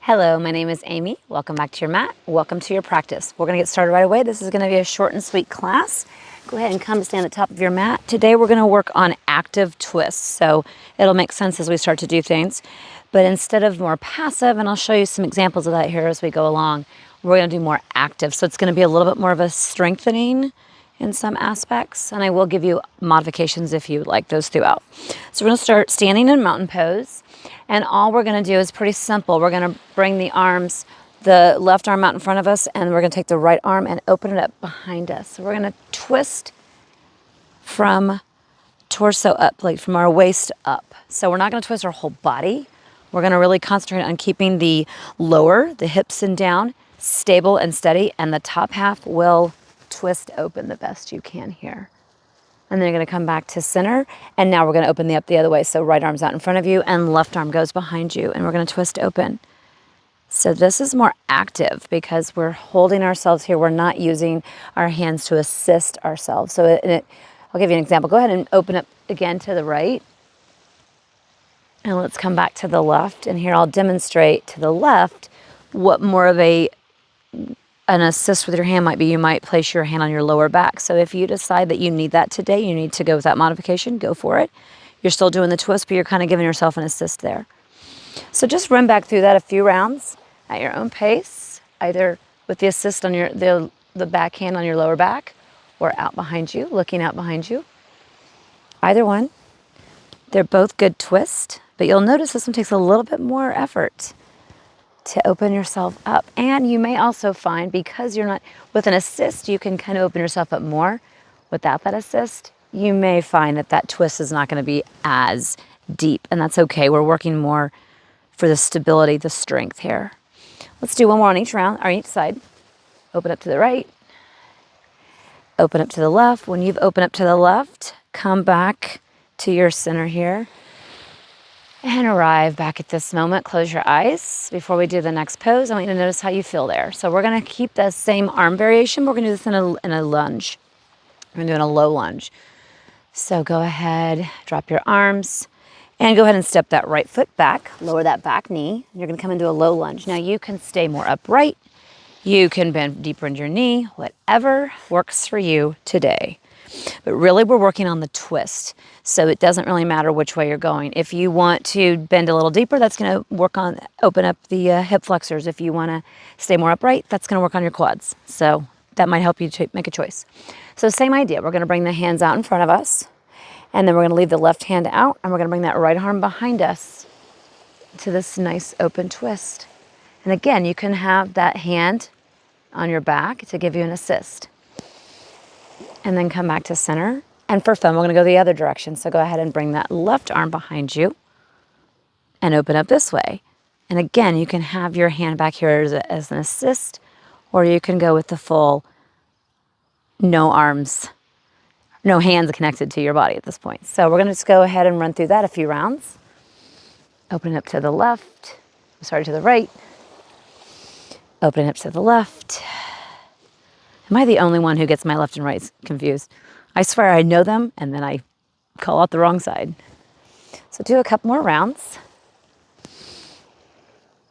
Hello, my name is Amy. Welcome back to your mat. Welcome to your practice. We're going to get started right away. This is going to be a short and sweet class. Go ahead and come stand at the top of your mat. Today we're going to work on active twists. So it'll make sense as we start to do things. But instead of more passive, and I'll show you some examples of that here as we go along, we're going to do more active. So it's going to be a little bit more of a strengthening in some aspects. And I will give you modifications if you like those throughout. So we're going to start standing in mountain pose. And all we're going to do is pretty simple. We're going to bring the arms, the left arm out in front of us, and we're going to take the right arm and open it up behind us. So we're going to twist from torso up, like from our waist up. So we're not going to twist our whole body. We're going to really concentrate on keeping the lower, the hips and down, stable and steady, and the top half will twist open the best you can here. And then you're going to come back to center. And now we're going to open up the other way. So right arm's out in front of you and left arm goes behind you. And we're going to twist open. So this is more active because we're holding ourselves here. We're not using our hands to assist ourselves. So I'll give you an example. Go ahead and open up again to the right. And let's come back to the left. And here I'll demonstrate to the left what more of an assist with your hand might be. You might place your hand on your lower back. So if you decide that you need that today, you need to go with that modification, go for it. You're still doing the twist, but you're kind of giving yourself an assist there. So just run back through that a few rounds at your own pace, either with the assist on the back hand on your lower back or out behind you, looking out behind you. Either one. They're both good twists, but you'll notice this one takes a little bit more effort to open yourself up. And you may also find, because you're not, with an assist, you can kind of open yourself up more. Without that assist, you may find that that twist is not going to be as deep, and that's okay. We're working more for the stability, the strength here. Let's do one more on each round, or each side. Open up to the right. Open up to the left. When you've opened up to the left, come back to your center here. And arrive back at this moment. Close your eyes. Before we do the next pose, I want you to notice how you feel there. So we're going to keep the same arm variation. We're going to do this in a lunge. We're going to do in a low lunge. So go ahead, drop your arms, and go ahead and step that right foot back. Lower that back knee. And you're going to come into a low lunge. Now you can stay more upright. You can bend deeper into your knee. Whatever works for you today. But really, we're working on the twist. So it doesn't really matter which way you're going. If you want to bend a little deeper, that's going to open up the hip flexors. If you want to stay more upright, that's going to work on your quads. So that might help you to make a choice. So same idea. We're going to bring the hands out in front of us. And then we're going to leave the left hand out. And we're going to bring that right arm behind us to this nice open twist. And again, you can have that hand on your back to give you an assist. And then come back to center. And for fun, we're going to go the other direction. So go ahead and bring that left arm behind you and open up this way. And again, you can have your hand back here as an assist, or you can go with the full no arms, no hands connected to your body at this point. So we're going to just go ahead and run through that a few rounds. Open up to the left, to the right. Open up to the left. Am I the only one who gets my left and right confused? I swear I know them, and then I call out the wrong side. So do a couple more rounds.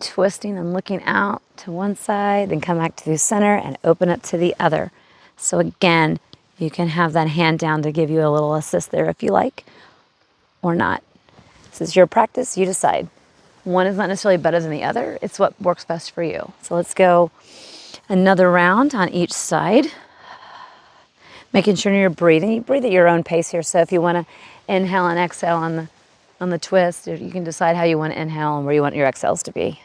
Twisting and looking out to one side, then come back to the center and open up to the other. So again, you can have that hand down to give you a little assist there if you like, or not. This is your practice, you decide. One is not necessarily better than the other. It's what works best for you. So let's go another round on each side. Making sure you're breathing. You breathe at your own pace here. So if you want to inhale and exhale on the twist, you can decide how you want to inhale and where you want your exhales to be.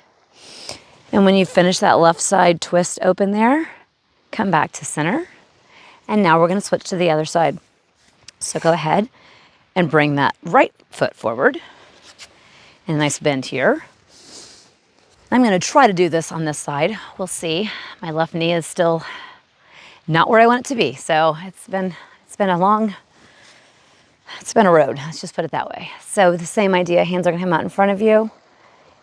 And when you finish that left side twist open there, come back to center. And now we're going to switch to the other side. So go ahead and bring that right foot forward. And a nice bend here. I'm going to try to do this on this side. We'll see. My left knee is still not where I want it to be. So it's been a road. Let's just put it that way. So the same idea, hands are going to come out in front of you.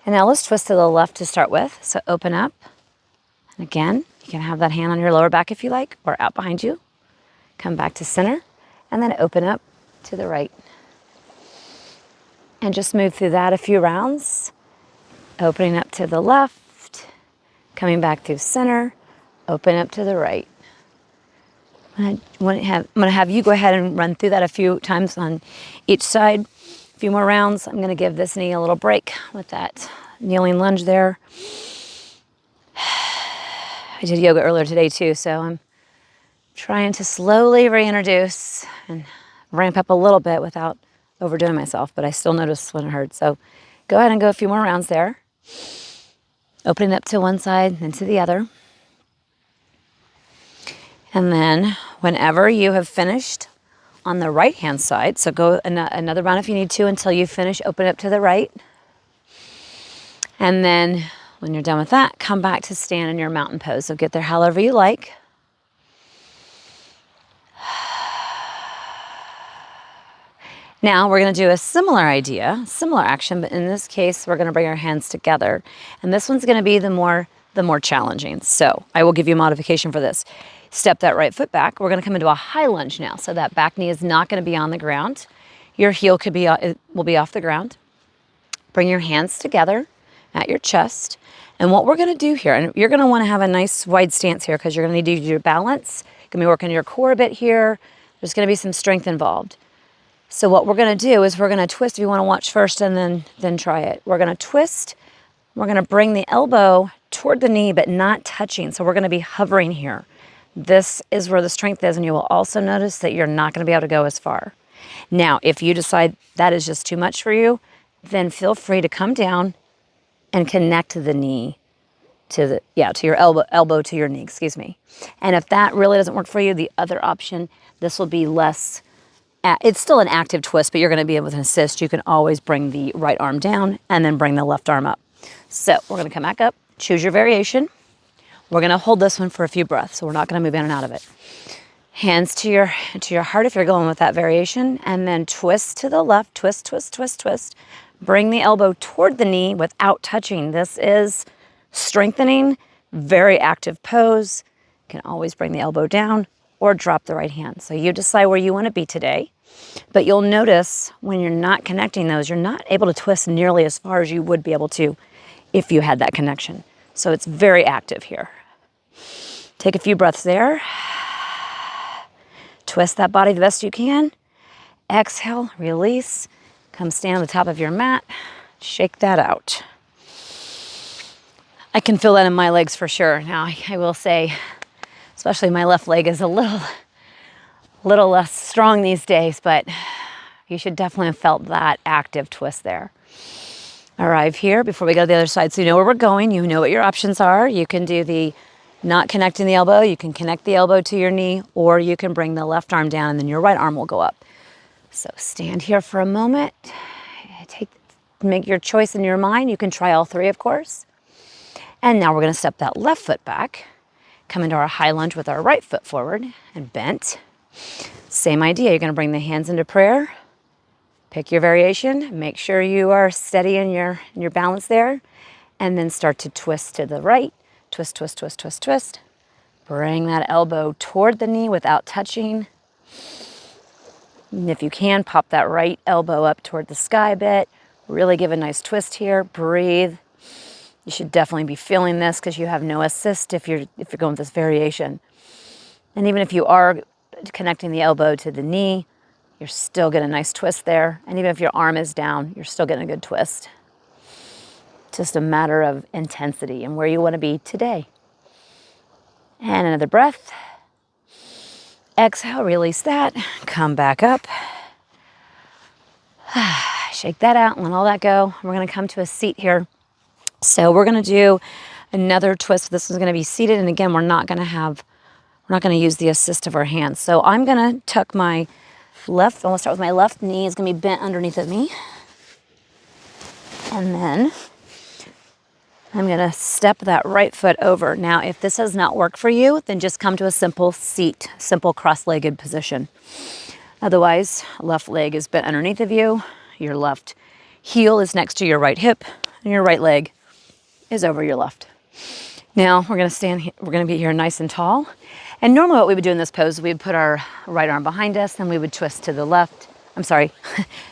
And now let's twist to the left to start with. So open up. And again, you can have that hand on your lower back if you like, or out behind you. Come back to center, and then open up to the right. And just move through that a few rounds. Opening up to the left, Coming back through center, open up to the right. I'm going to have you go ahead and run through that a few times on each side. A few more rounds. I'm going to give this knee a little break with that kneeling lunge there. I did yoga earlier today too, so I'm trying to slowly reintroduce and ramp up a little bit without overdoing myself, but I still notice when it hurts. So go ahead and go a few more rounds there. Opening up to one side, then to the other. And then whenever you have finished on the right-hand side, so go another round if you need to until you finish, open up to the right. And then when you're done with that, come back to stand in your mountain pose. So get there however you like. Now we're going to do a similar idea, similar action, but in this case, we're going to bring our hands together. And this one's going to be the more challenging. So I will give you a modification for this. Step that right foot back. We're going to come into a high lunge now. So that back knee is not going to be on the ground. Your heel will be off the ground. Bring your hands together at your chest. And what we're going to do here, and you're going to want to have a nice wide stance here because you're going to need to do your balance. You're going to be working your core a bit here. There's going to be some strength involved. So what we're going to do is we're going to twist. If you want to watch first and then try it. We're going to twist. We're going to bring the elbow toward the knee, but not touching. So we're going to be hovering here. This is where the strength is, and you will also notice that you're not going to be able to go as far. Now, if you decide that is just too much for you, then feel free to come down and connect the knee to your elbow to your knee, excuse me. And if that really doesn't work for you, the other option, this will be less. It's still an active twist, but you're going to be able to assist. You can always bring the right arm down and then bring the left arm up. So we're going to come back up, choose your variation. We're going to hold this one for a few breaths, so we're not going to move in and out of it. Hands to your heart if you're going with that variation, and then twist to the left, twist, twist, twist, twist. Bring the elbow toward the knee without touching. This is strengthening, very active pose. You can always bring the elbow down or drop the right hand. So you decide where you want to be today. But you'll notice when you're not connecting those, you're not able to twist nearly as far as you would be able to if you had that connection. So it's very active here. Take a few breaths there. Twist that body the best you can. Exhale, release. Come stand on the top of your mat. Shake that out. I can feel that in my legs for sure. Now, I will say, especially my left leg is a little less strong these days, but you should definitely have felt that active twist there. Arrive here before we go to the other side. So you know where we're going. You know what your options are. You can do the not connecting the elbow. You can connect the elbow to your knee, or you can bring the left arm down and then your right arm will go up. So stand here for a moment. Make your choice in your mind. You can try all three, of course. And now we're going to step that left foot back. Come into our high lunge with our right foot forward and bent. Same idea. You're going to bring the hands into prayer. Pick your variation. Make sure you are steady in your balance there. And then start to twist to the right. Twist, twist, twist, twist, twist. Bring that elbow toward the knee without touching. And if you can, pop that right elbow up toward the sky a bit. Really give a nice twist here. Breathe. You should definitely be feeling this because you have no assist if you're going with this variation. And even if you are connecting the elbow to the knee, you're still getting a nice twist there. And even if your arm is down, you're still getting a good twist. Just a matter of intensity and where you want to be today. And another breath. Exhale, release that. Come back up. Shake that out and let all that go. We're going to come to a seat here. So we're going to do another twist. This is going to be seated. And again, we're not going to use the assist of our hands. So I'm going to tuck my left, I'm going to start with my left knee. It's going to be bent underneath of me. And then I'm going to step that right foot over. Now, if this does not work for you, then just come to a simple seat, simple cross-legged position. Otherwise, left leg is bent underneath of you. Your left heel is next to your right hip, and your right leg is over your left. Now we're going to stand here, we're going to be here nice and tall. And normally what we would do in this pose, we would put our right arm behind us and we would twist to the left. I'm sorry,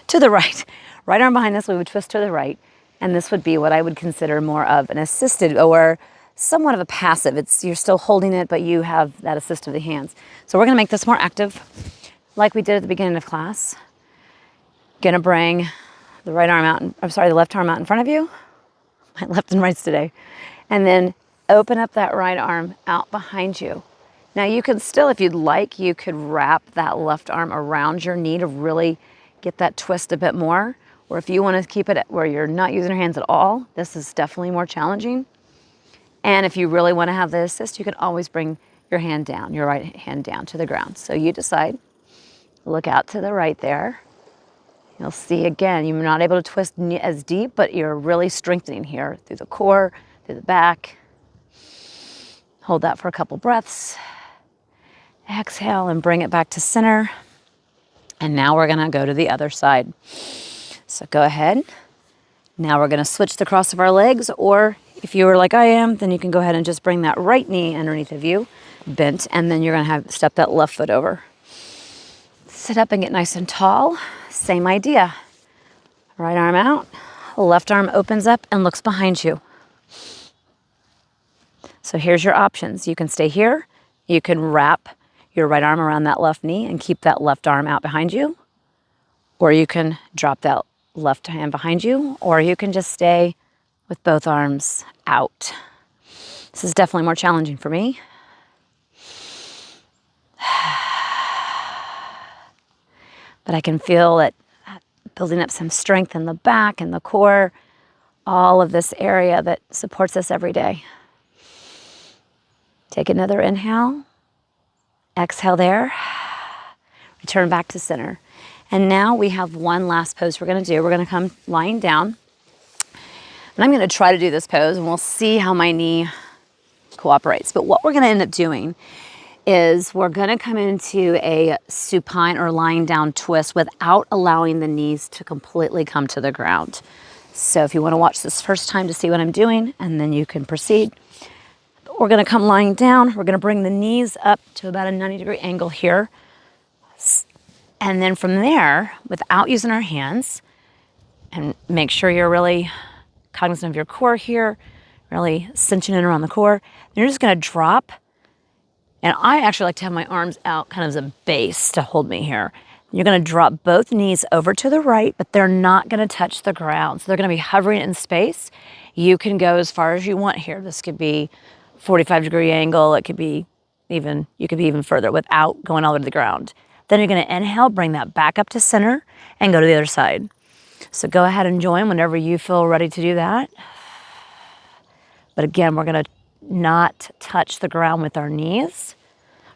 to the right. Right arm behind us, we would twist to the right. And this would be what I would consider more of an assisted or somewhat of a passive. You're still holding it, but you have that assist of the hands. So we're gonna make this more active, like we did at the beginning of class. Gonna bring the right arm out, the left arm out in front of you. My left and rights today. And then open up that right arm out behind you. Now you can still, if you'd like, you could wrap that left arm around your knee to really get that twist a bit more. Or if you want to keep it where you're not using your hands at all, this is definitely more challenging. And if you really want to have the assist, you can always bring your hand down, your right hand down to the ground. So you decide. Look out to the right there. You'll see again, you're not able to twist as deep, but you're really strengthening here through the core, through the back. Hold that for a couple breaths. Exhale and bring it back to center. And now we're gonna go to the other side. So go ahead. Now we're gonna switch the cross of our legs, or if you were like I am, then you can go ahead and just bring that right knee underneath of you, bent, and then you're gonna step that left foot over. Sit up and get nice and tall. Same idea. Right arm out, left arm opens up and looks behind you. So here's your options. You can stay here. You can wrap your right arm around that left knee and keep that left arm out behind you. Or you can drop that left hand behind you, or you can just stay with both arms out. This is definitely more challenging for me. But I can feel it building up some strength in the back and the core, all of this area that supports us every day. Take another inhale. Exhale there. Return back to center. And now we have one last pose we're gonna do. We're gonna come lying down. And I'm gonna try to do this pose and we'll see how my knee cooperates. But what we're gonna end up doing is we're gonna come into a supine or lying down twist without allowing the knees to completely come to the ground. So if you wanna watch this first time to see what I'm doing, and then you can proceed. We're gonna come lying down. We're gonna bring the knees up to about a 90-degree angle here. And then from there, without using our hands, and make sure you're really cognizant of your core here, really cinching in around the core, you're just gonna drop. And I actually like to have my arms out kind of as a base to hold me here. You're gonna drop both knees over to the right, but they're not gonna touch the ground. So they're gonna be hovering in space. You can go as far as you want here. This could be 45-degree angle. It could be even, you could be even further without going all the way to the ground. Then you're gonna inhale, bring that back up to center and go to the other side. So go ahead and join whenever you feel ready to do that. But again, we're gonna not touch the ground with our knees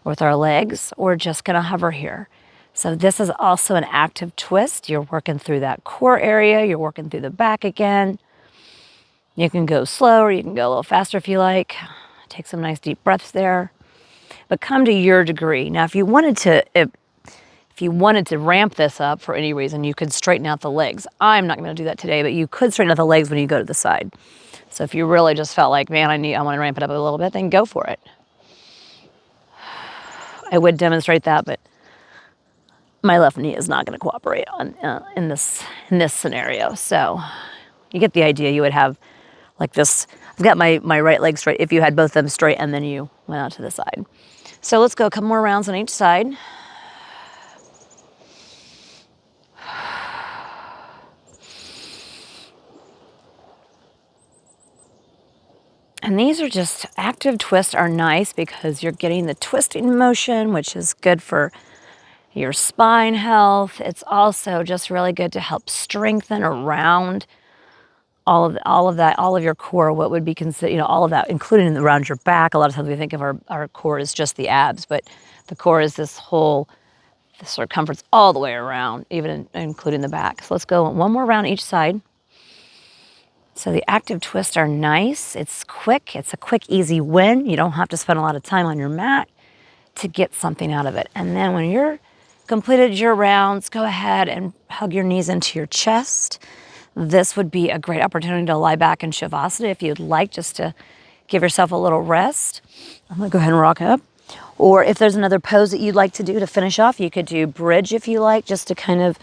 or with our legs. We're just gonna hover here. So this is also an active twist. You're working through that core area. You're working through the back again. You can go slow or you can go a little faster if you like. Take some nice deep breaths there. But come to your degree. Now, if you wanted to ramp this up for any reason, you could straighten out the legs. I'm not gonna do that today, but you could straighten out the legs when you go to the side. So if you really just felt like, man, I want to ramp it up a little bit, then go for it. I would demonstrate that, but my left knee is not going to cooperate in this scenario. So you get the idea. You would have like this. I've got my right leg straight. If you had both of them straight, and then you went out to the side. So let's go a couple more rounds on each side. And these are just, active twists are nice because you're getting the twisting motion, which is good for your spine health. It's also just really good to help strengthen around all of that, all of your core, what would be considered, all of that, including around your back. A lot of times we think of our core as just the abs, but the core is this circumference all the way around, even including the back. So let's go one more round each side. So the active twists are nice. It's quick. It's a quick, easy win. You don't have to spend a lot of time on your mat to get something out of it. And then when you're completed your rounds, go ahead and hug your knees into your chest. This would be a great opportunity to lie back in Shavasana if you'd like, just to give yourself a little rest. I'm gonna go ahead and rock up. Or if there's another pose that you'd like to do to finish off, you could do bridge if you like, just to kind of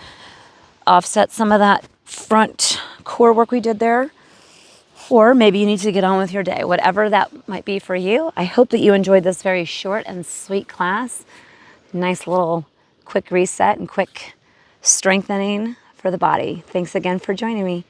offset some of that front core work we did there. Or maybe you need to get on with your day, whatever that might be for you. I hope that you enjoyed this very short and sweet class. Nice little quick reset and quick strengthening for the body. Thanks again for joining me.